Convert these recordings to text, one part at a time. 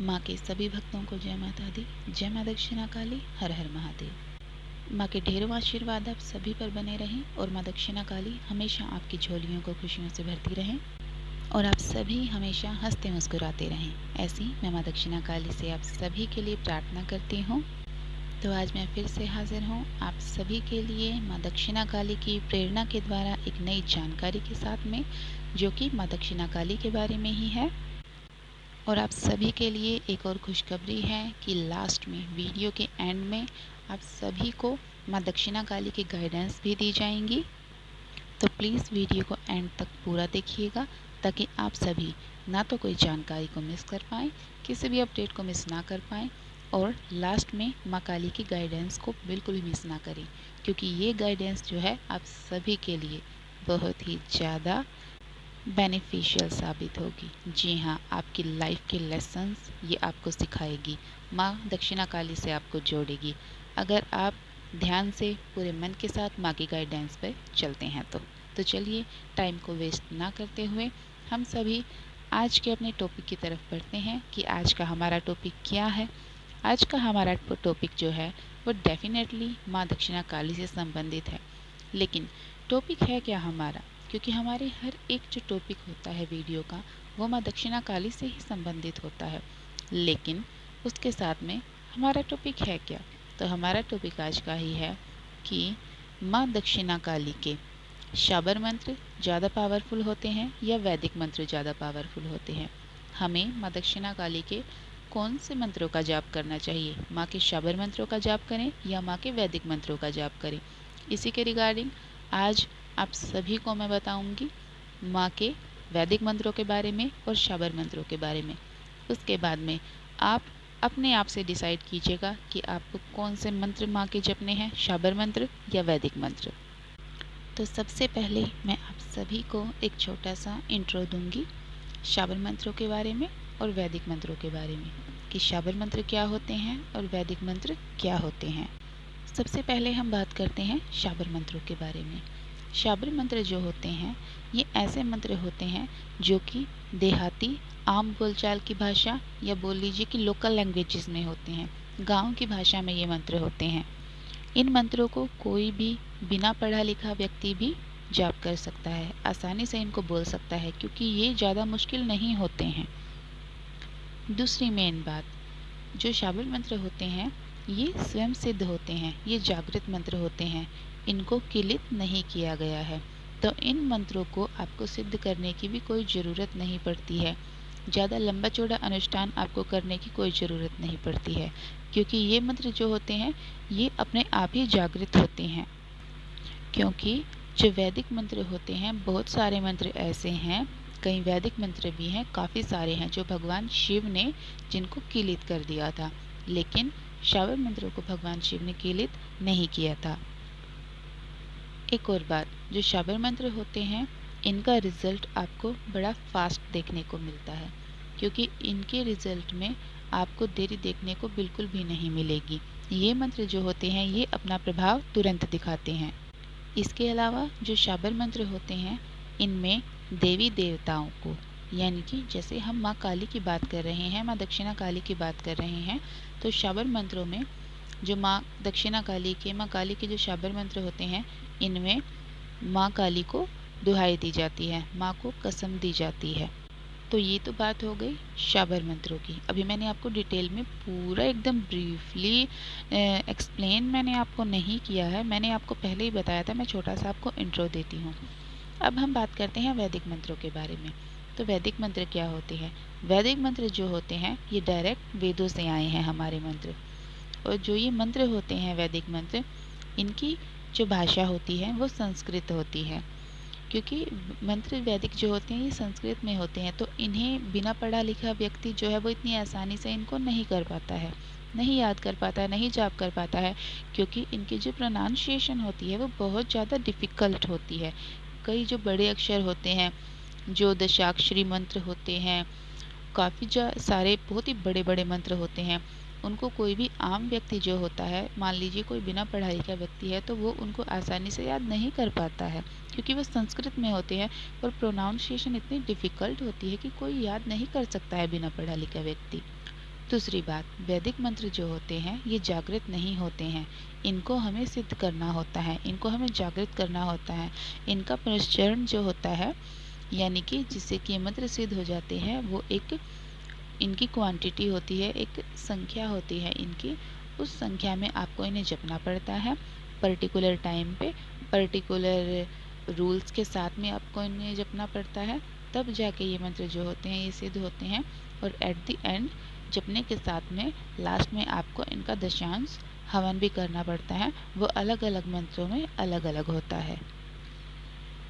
माँ के सभी भक्तों को जय माता दी। जय माँ दक्षिणा काली, हर हर महादेव। माँ के ढेरों आशीर्वाद आप सभी पर बने रहें और माँ दक्षिणा काली हमेशा आपकी झोलियों को खुशियों से भरती रहें और आप सभी हमेशा हंसते मुस्कुराते रहें। ऐसी मैं माँ दक्षिणा काली से आप सभी के लिए प्रार्थना करती हूँ। तो आज मैं फिर से हाजिर हूँ आप सभी के लिए माँ दक्षिणा काली की प्रेरणा के द्वारा एक नई जानकारी के साथ में, जो कि माँ दक्षिणा काली के बारे में ही है। और आप सभी के लिए एक और खुशखबरी है कि लास्ट में, वीडियो के एंड में, आप सभी को माँ दक्षिणा काली की गाइडेंस भी दी जाएंगी। तो प्लीज़ वीडियो को एंड तक पूरा देखिएगा ताकि आप सभी ना तो कोई जानकारी को मिस कर पाएँ, किसी भी अपडेट को मिस ना कर पाएँ और लास्ट में माँ काली की गाइडेंस को बिल्कुल भी मिस ना करें, क्योंकि ये गाइडेंस जो है आप सभी के लिए बहुत ही ज़्यादा बेनिफिशियल साबित होगी। जी हाँ, आपकी लाइफ के लेसन्स ये आपको सिखाएगी। माँ दक्षिणा काली से आपको जोड़ेगी अगर आप ध्यान से पूरे मन के साथ माँ की गाइडेंस पर चलते हैं तो चलिए टाइम को वेस्ट ना करते हुए हम सभी आज के अपने टॉपिक की तरफ बढ़ते हैं कि आज का हमारा टॉपिक क्या है। आज का हमारा टॉपिक जो है वो डेफिनेटली माँ दक्षिणा काली से संबंधित है। लेकिन टॉपिक है क्या हमारा, क्योंकि हमारे हर एक जो टॉपिक होता है वीडियो का वो माँ दक्षिणा काली से ही संबंधित होता है। लेकिन उसके साथ में हमारा टॉपिक है क्या, तो हमारा टॉपिक आज का ही है कि माँ दक्षिणा काली के शाबर मंत्र ज़्यादा पावरफुल होते हैं या वैदिक मंत्र ज़्यादा पावरफुल होते हैं। हमें माँ दक्षिणा काली के कौन से मंत्रों का जाप करना चाहिए, माँ के शाबर मंत्रों का जाप करें या माँ के वैदिक मंत्रों का जाप करें, इसी के रिगार्डिंग आज आप सभी को मैं बताऊंगी माँ के वैदिक मंत्रों के बारे में और शाबर मंत्रों के बारे में। उसके बाद में आप अपने आप से डिसाइड कीजिएगा कि आपको कौन से मंत्र माँ के जपने हैं, शाबर मंत्र या वैदिक मंत्र। तो सबसे पहले मैं आप सभी को एक छोटा सा इंट्रो दूंगी शाबर मंत्रों के बारे में और वैदिक मंत्रों के बारे में, कि शाबर मंत्र क्या होते हैं और वैदिक मंत्र क्या होते हैं। सबसे पहले हम बात करते हैं शाबर मंत्रों के बारे में। शाबर मंत्र जो होते हैं ये ऐसे मंत्र होते हैं जो कि देहाती आम बोलचाल की भाषा या बोल लीजिए कि लोकल लैंग्वेजेस में होते हैं, गांव की भाषा में ये मंत्र होते हैं। इन मंत्रों को कोई भी बिना पढ़ा लिखा व्यक्ति भी जाप कर सकता है, आसानी से इनको बोल सकता है, क्योंकि ये ज़्यादा मुश्किल नहीं होते हैं। दूसरी मेन बात, जो शाबर मंत्र होते हैं ये स्वयं सिद्ध होते हैं, ये जागृत मंत्र होते हैं, इनको किलित नहीं किया गया है। तो इन मंत्रों को आपको सिद्ध करने की भी कोई ज़रूरत नहीं पड़ती है, ज़्यादा लंबा चौड़ा अनुष्ठान आपको करने की कोई ज़रूरत नहीं पड़ती है, क्योंकि ये मंत्र जो होते हैं ये अपने आप ही जागृत होते हैं। क्योंकि जो वैदिक मंत्र होते हैं, बहुत सारे मंत्र ऐसे हैं, कई वैदिक मंत्र भी हैं, काफ़ी सारे हैं जो भगवान शिव ने जिनको किलित कर दिया था, लेकिन शाबर मंत्रों को भगवान शिव ने किलित नहीं किया था। एक और बात, जो शाबर मंत्र होते हैं इनका रिजल्ट आपको बड़ा फास्ट देखने को मिलता है, क्योंकि इनके रिजल्ट में आपको देरी देखने को बिल्कुल भी नहीं मिलेगी। ये मंत्र जो होते हैं ये अपना प्रभाव तुरंत दिखाते हैं। इसके अलावा जो शाबर मंत्र होते हैं इनमें देवी देवताओं को, यानी कि जैसे हम माँ काली की बात कर रहे हैं, माँ दक्षिणा काली की बात कर रहे हैं, तो शाबर मंत्रों में जो माँ दक्षिणा काली के, माँ काली के जो शाबर मंत्र होते हैं इनमें माँ काली को दुहाई दी जाती है, माँ को कसम दी जाती है। तो ये तो बात हो गई शाबर मंत्रों की। अभी मैंने आपको डिटेल में पूरा एकदम ब्रीफली एक्सप्लेन मैंने आपको नहीं किया है, मैंने आपको पहले ही बताया था, मैं छोटा सा आपको इंट्रो देती हूँ। अब हम बात करते हैं वैदिक मंत्रों के बारे में। तो वैदिक मंत्र क्या होते हैं? वैदिक मंत्र जो होते हैं ये डायरेक्ट वेदों से आए हैं हमारे मंत्र, और जो ये मंत्र होते हैं वैदिक मंत्र, इनकी जो भाषा होती है वो संस्कृत होती है, क्योंकि मंत्र वैदिक जो होते हैं ये संस्कृत में होते हैं, तो इन्हें बिना पढ़ा लिखा व्यक्ति जो है वो इतनी आसानी से इनको नहीं कर पाता है, नहीं याद कर पाता है, नहीं जाप कर पाता है, क्योंकि इनकी जो प्रोनाउंसिएशन होती है वो बहुत ज़्यादा डिफ़िकल्ट होती है। कई जो बड़े अक्षर होते हैं, जो दशाक्षरी मंत्र होते हैं, काफ़ी सारे बहुत ही बड़े बड़े मंत्र होते हैं, उनको कोई भी आम व्यक्ति जो होता है, मान लीजिए कोई बिना पढ़ाई का व्यक्ति है, तो वो उनको आसानी से याद नहीं कर पाता है, क्योंकि वो संस्कृत में होते हैं और प्रोनाउंसिएशन इतनी डिफ़िकल्ट होती है कि कोई याद नहीं कर सकता है बिना पढ़ा लिखा व्यक्ति। दूसरी बात, वैदिक मंत्र जो होते हैं ये जागृत नहीं होते हैं, इनको हमें सिद्ध करना होता है, इनको हमें जागृत करना होता है। इनका पुनश्चरण जो होता है, यानी कि जिससे कि मंत्र सिद्ध हो जाते हैं, वो एक इनकी क्वांटिटी होती है, एक संख्या होती है इनकी। उस संख्या में आपको इन्हें जपना पड़ता है पर्टिकुलर टाइम पे, पर्टिकुलर रूल्स के साथ में आपको इन्हें जपना पड़ता है, तब जाके ये मंत्र जो होते हैं ये सिद्ध होते हैं। और एट द एंड जपने के साथ में लास्ट में आपको इनका दशांश हवन भी करना पड़ता है, वो अलग अलग मंत्रों में अलग अलग होता है।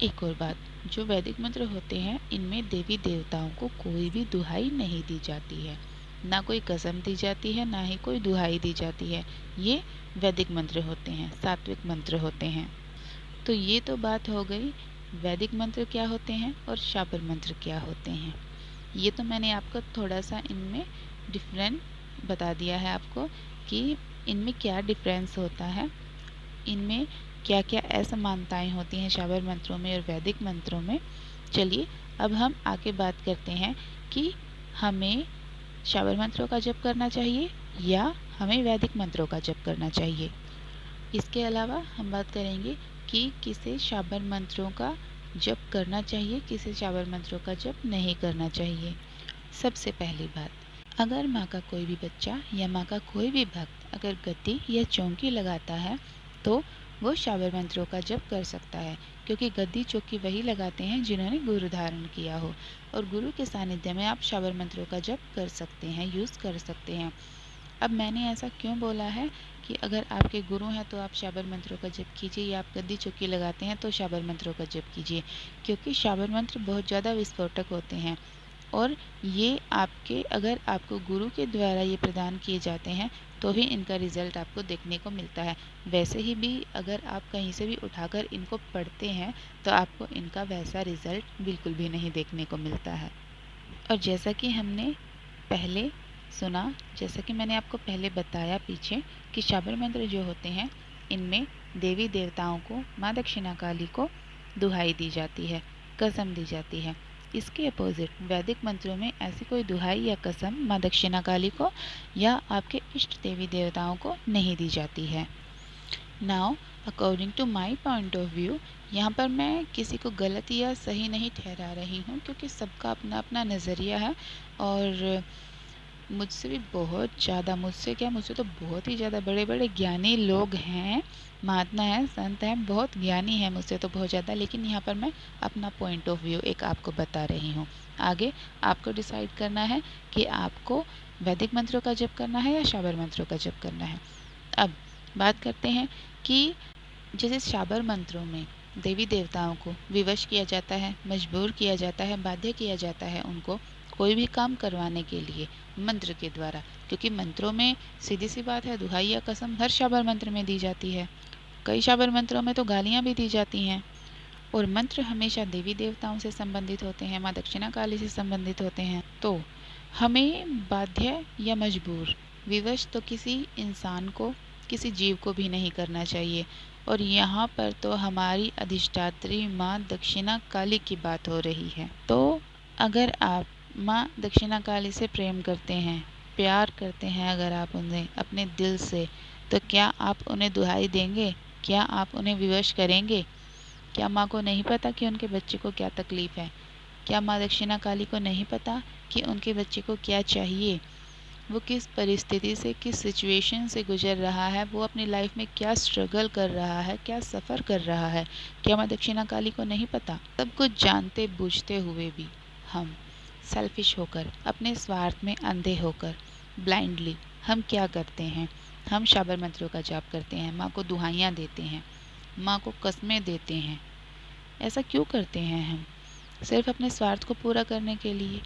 एक और बात, जो वैदिक मंत्र होते हैं इनमें देवी देवताओं को कोई भी दुहाई नहीं दी जाती है, ना कोई कसम दी जाती है, ना ही कोई दुहाई दी जाती है। ये वैदिक मंत्र होते हैं, सात्विक मंत्र होते हैं। तो ये तो बात हो गई वैदिक मंत्र क्या होते हैं और शाबर मंत्र क्या होते हैं। ये तो मैंने आपको थोड़ा सा इनमें डिफरेंट बता दिया है आपको कि इनमें क्या डिफरेंस होता है, इनमें क्या क्या असमानताएं होती हैं शाबर मंत्रों में और वैदिक मंत्रों में। चलिए अब हम आगे बात करते हैं कि हमें शाबर मंत्रों का जप करना चाहिए या हमें वैदिक मंत्रों का जप करना चाहिए। इसके अलावा हम बात करेंगे कि किसे शाबर मंत्रों का जप करना चाहिए, किसे शाबर मंत्रों का जप नहीं करना चाहिए। सबसे पहली बात, अगर माँ का कोई भी बच्चा या माँ का कोई भी भक्त अगर गद्दी या चौकी लगाता है तो वो शाबर मंत्रों का जप कर सकता है, क्योंकि गद्दी चौकी वही लगाते हैं जिन्होंने गुरु धारण किया हो, और गुरु के सानिध्य में आप शाबर मंत्रों का जप कर सकते हैं, यूज़ कर सकते हैं। अब मैंने ऐसा क्यों बोला है कि अगर आपके गुरु हैं तो आप शाबर मंत्रों का जप कीजिए, या आप गद्दी चौकी लगाते हैं तो शाबर मंत्रों का जप कीजिए, क्योंकि शाबर मंत्र बहुत ज़्यादा विस्फोटक होते हैं और ये आपके अगर आपको गुरु के द्वारा ये प्रदान किए जाते हैं तो ही इनका रिज़ल्ट आपको देखने को मिलता है। वैसे ही भी अगर आप कहीं से भी उठाकर इनको पढ़ते हैं तो आपको इनका वैसा रिज़ल्ट बिल्कुल भी नहीं देखने को मिलता है। और जैसा कि हमने पहले सुना, जैसा कि मैंने आपको पहले बताया पीछे, कि शाबर मंत्र जो होते हैं इनमें देवी देवताओं को, माँ दक्षिणा काली को दुहाई दी जाती है, कसम दी जाती है। इसके अपोजिट वैदिक मंत्रों में ऐसी कोई दुहाई या कसम माँ दक्षिणा काली को या आपके इष्ट देवी देवताओं को नहीं दी जाती है। Now according to my point of view, यहाँ पर मैं किसी को गलत या सही नहीं ठहरा रही हूँ, क्योंकि सबका अपना अपना नज़रिया है। और मुझसे भी बहुत ज़्यादा, मुझसे तो बहुत ही ज़्यादा बड़े बड़े ज्ञानी लोग हैं, महात्मा हैं, संत हैं, बहुत ज्ञानी हैं मुझसे तो बहुत ज़्यादा, लेकिन यहाँ पर मैं अपना पॉइंट ऑफ व्यू एक आपको बता रही हूँ। आगे आपको डिसाइड करना है कि आपको वैदिक मंत्रों का जप करना है या शाबर मंत्रों का जप करना है। अब बात करते हैं कि जैसे शाबर मंत्रों में देवी देवताओं को विवश किया जाता है, मजबूर किया जाता है, बाध्य किया जाता है उनको कोई भी काम करवाने के लिए मंत्र के द्वारा, क्योंकि मंत्रों में सीधी सी बात है दुहाई या कसम हर शाबर मंत्र में दी जाती है, कई शाबर मंत्रों में तो गालियाँ भी दी जाती हैं। और मंत्र हमेशा देवी देवताओं से संबंधित होते हैं, माँ दक्षिणा काली से संबंधित होते हैं, तो हमें बाध्य या मजबूर, विवश तो किसी इंसान को, किसी जीव को भी नहीं करना चाहिए। और यहाँ पर तो हमारी अधिष्ठात्री माँ दक्षिणा काली की बात हो रही है। तो अगर आप माँ दक्षिणा काली से प्रेम करते हैं, प्यार करते हैं अगर आप उन्हें अपने दिल से, तो क्या आप उन्हें दुहाई देंगे? क्या आप उन्हें विवश करेंगे? क्या माँ को नहीं पता कि उनके बच्चे को क्या तकलीफ़ है? क्या माँ दक्षिणा काली को नहीं पता कि उनके बच्चे को क्या चाहिए, वो किस परिस्थिति से, किस सिचुएशन से गुजर रहा है, वो अपनी लाइफ में क्या स्ट्रगल कर रहा है, क्या सफ़र कर रहा है? क्या माँ दक्षिणा काली को नहीं पता? सब कुछ जानते बूझते हुए भी हम सेल्फिश होकर, अपने स्वार्थ में अंधे होकर, ब्लाइंडली हम क्या करते हैं? हम शाबर मंत्रों का जाप करते हैं, माँ को दुहाइयाँ देते हैं, माँ को कस्में देते हैं। ऐसा क्यों करते हैं हम? सिर्फ अपने स्वार्थ को पूरा करने के लिए।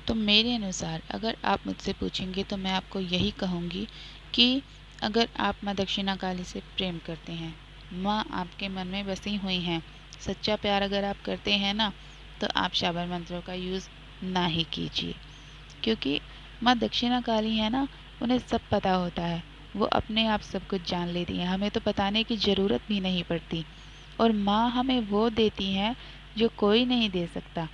तो मेरे अनुसार अगर आप मुझसे पूछेंगे तो मैं आपको यही कहूँगी कि अगर आप माँ दक्षिणा काली से प्रेम करते हैं, माँ आपके मन में बसी हुई हैं, सच्चा प्यार अगर आप करते हैं ना, तो आप शाबर मंत्रों का यूज़ ना ही कीजिए, क्योंकि माँ दक्षिणा काली है ना, उन्हें सब पता होता है, वो अपने आप सब कुछ जान लेती हैं, हमें तो बताने की ज़रूरत भी नहीं पड़ती। और माँ हमें वो देती हैं जो कोई नहीं दे सकता।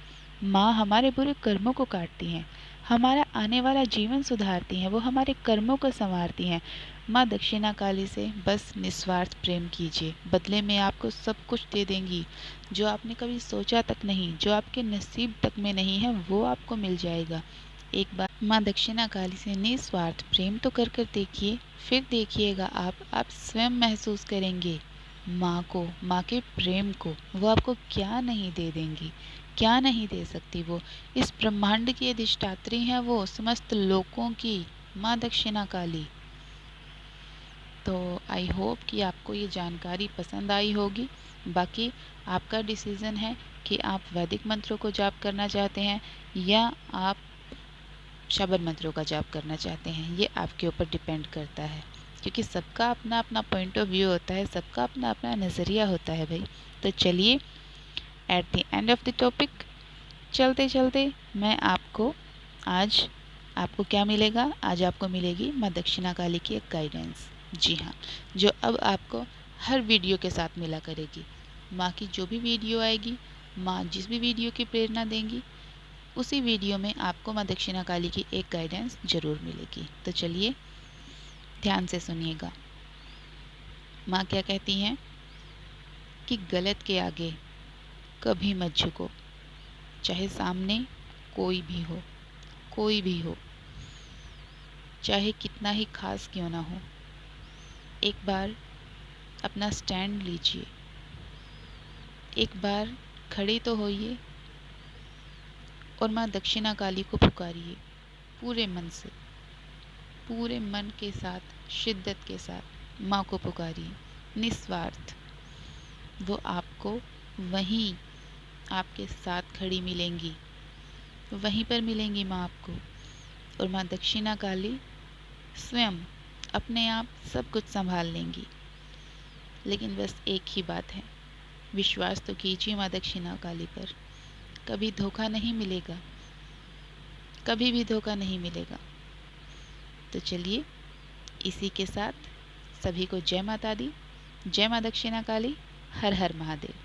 माँ हमारे बुरे कर्मों को काटती हैं, हमारा आने वाला जीवन सुधारती हैं, वो हमारे कर्मों को संवारती हैं। माँ दक्षिणा काली से बस निस्वार्थ प्रेम कीजिए, बदले में आपको सब कुछ दे देंगी। जो आपने कभी सोचा तक नहीं, जो आपके नसीब तक में नहीं है, वो आपको मिल जाएगा। एक बार माँ दक्षिणा काली से निस्वार्थ प्रेम तो कर कर देखिए, फिर देखिएगा आप स्वयं महसूस करेंगे माँ को, माँ के प्रेम को। वो आपको क्या नहीं दे देंगी, क्या नहीं दे सकती। वो इस ब्रह्मांड की अधिष्ठात्री हैं, वो समस्त लोकों की माँ दक्षिणा काली। तो आई होप कि आपको ये जानकारी पसंद आई होगी। बाकी आपका डिसीज़न है कि आप वैदिक मंत्रों को जाप करना चाहते हैं या आप शबद मंत्रों का जाप करना चाहते हैं, ये आपके ऊपर डिपेंड करता है, क्योंकि सबका अपना अपना पॉइंट ऑफ व्यू होता है, सबका अपना अपना नज़रिया होता है भाई। तो चलिए, at the end of the topic चलते चलते मैं आज आपको क्या मिलेगा, आज आपको मिलेगी माँ दक्षिणा काली की एक गाइडेंस। जी हाँ, जो अब आपको हर वीडियो के साथ मिला करेगी। माँ की जो भी वीडियो आएगी, माँ जिस भी वीडियो की प्रेरणा देंगी, उसी वीडियो में आपको माँ दक्षिणा काली की एक गाइडेंस ज़रूर मिलेगी। तो चलिए ध्यान से सुनिएगा। माँ क्या कहती हैं कि गलत के आगे कभी मत झुको, चाहे सामने कोई भी हो, कोई भी हो, चाहे कितना ही खास क्यों ना हो। एक बार अपना स्टैंड लीजिए, एक बार खड़े तो होइए और माँ दक्षिणा काली को पुकारिए पूरे मन से, पूरे मन के साथ, शिद्दत के साथ माँ को पुकारिए निस्वार्थ। वो आपको वहीं आपके साथ खड़ी मिलेंगी, वहीं पर मिलेंगी माँ आपको। और माँ दक्षिणा काली स्वयं अपने आप सब कुछ संभाल लेंगी। लेकिन बस एक ही बात है, विश्वास तो कीजिए माँ दक्षिणा काली पर, कभी धोखा नहीं मिलेगा, कभी भी धोखा नहीं मिलेगा। तो चलिए, इसी के साथ सभी को जय माता दी, जय माँ दक्षिणा काली, हर हर महादेव।